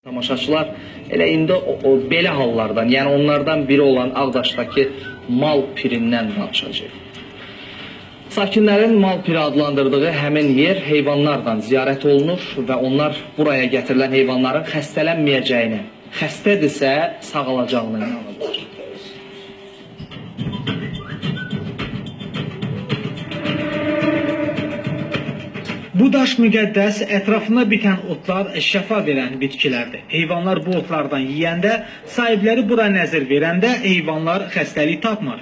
Tamaşaçılar elə indi belə hallardan, yəni onlardan biri olan Ağdaşdakı mal pirindən danışacaq. Sakinlərin mal piri adlandırdığı həmin yer heyvanlarla ziyarət olunur və onlar buraya gətirilən heyvanların xəstələnməyəcəyini, xəstədirsə sağalacağını inanırlar. Bu daş müqəddəs, ətrafında bitən otlar şəfa verən bitkilərdir. Heyvanlar bu otlardan yeyəndə, sahibləri bura nəzir verəndə heyvanlar xəstəlik tapmır.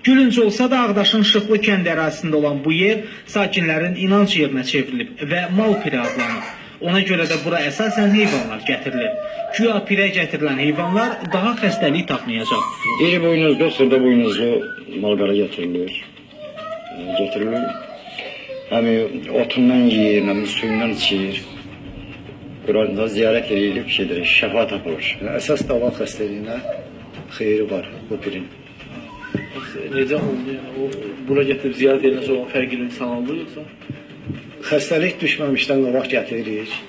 Gülünc olsa da Ağdaşın Şıxlı kənd ərazisində olan bu yer sakinlərin inanc yerinə çevrilib və mal piri adlanır. Ona görə də bura əsasən heyvanlar gətirilir. Güya pirə gətirilən heyvanlar daha xəstəlik tapmayacaq. İri boynuzlu, xırda boynuzlu malqara getirilir. Həm otundan yeyir, həm suyundan içir. Burada ziyarət edilib gedir, şəfa tapılır. Əsas davam xəstəliyinə xeyri var bu pirin. Necə oldu? O bura gətirib ziyarət edilən sonra fərqli insan oldu yoxsa? Xəstəlik düşməmişdən qabaq gətiririk.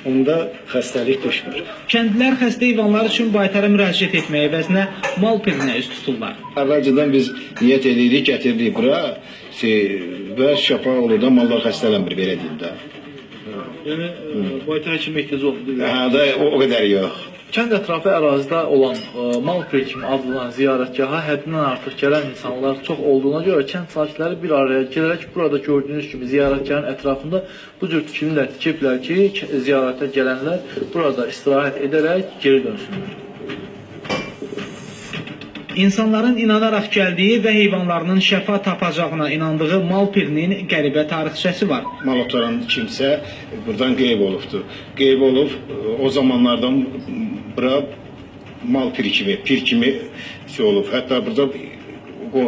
Onda xəstəlik düşmür. Kəndlilər xəstə heyvanlar üçün baytara müraciət etməyə əvəzinə mal pirinə üz tuturlar. Əvvəlcədən biz niyyət edirik, gətiririk bura və şəfa olur da mallar xəstələnmir, belə deyim də. Yəni baytara kimi ehtiyac oldu. Hə, da o qədər yox. Kənd ətrafı ərazidə olan mal piri kimi adlanan ziyarətgaha həddindən artıq gələn insanlar çox olduğuna görə kənd sakinləri bir araya gələrək burada gördüyünüz kimi ziyarətgahın ətrafında bu cür tikililər tikiblər ki, ziyarətə gələnlər burada istirahət edərək geri dönsünlər. İnsanların inanaraq gəldiyi və heyvanlarının şəfa tapacağına inandığı mal pirinin qəribə tarixçəsi var. Mal otaran kimsə buradan qeyb olubdur. Qeyb olub, o zamanlardan bura mal pir kimi olub. Hətta burada o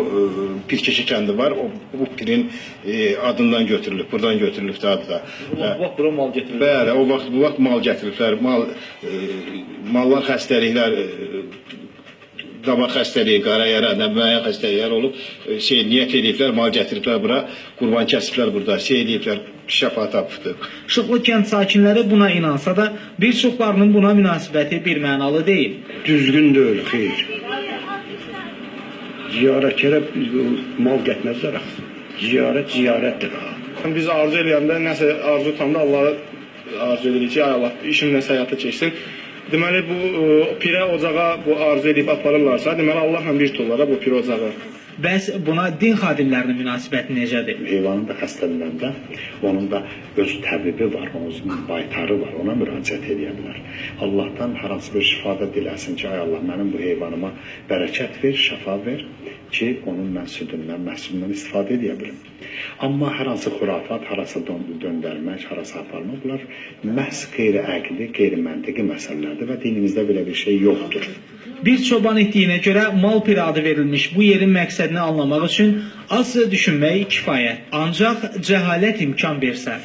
Pirkeşi kəndi var, bu pirin adından götürülüb, buradan götürülübdür adı da. O vaxt bura mal gətirilib. Bəli, bu vaxt mal gətiriblər. Mallar xəstəliklər, qabaq xəstəliyi, qara yara, müəyyən xəstəliklər olub, niyyət ediblər, mal gətiriblər bura, qurban kəsiblər burada, ediblər, şəfa tapıbdır. Şıxlı kənd sakinləri buna inansa da, bir çoxlarının buna münasibəti bir mənalı deyil. Düzgün deyil, xeyr. Ziyarətlərə mal getməzlər axı. Ziyarətdir. Biz arzu eləyəndə, nəsə arzu tutanda Allah'a arzu edirik ki, ay Allah, işimlə həyata keçsin. Deməli, bu pirə ocağa bu arzu edib aparırlarsa, deməli, Allahla bir tuturlar bu pirə ocağa. Bəs buna din xadimlərinin münasibəti necədir? Heyvanın da xəstələnəndə onun da öz təbibi var, onun baytarı var, ona müraciət edə bilər. Allahdan hər hansı bir şifada diləsin ki, ay Allah, mənim bu heyvanıma bərəkət ver, şəfa ver ki, onun mən südündən, məhsulundan istifadə edə bilim. Amma hər hansı xurafat, harasa döndərmək, harasa aparmaq, bunlar məhz qeyri-əqli, qeyri-məntiqi məsələlərdir və dinimizdə belə bir şey yoxdur. Bir çoban etdiyinə görə mal piri adı verilmiş bu yerin məqsədini anlamaq üçün az düşünmək kifayət. Ancaq cəhalət imkan versə.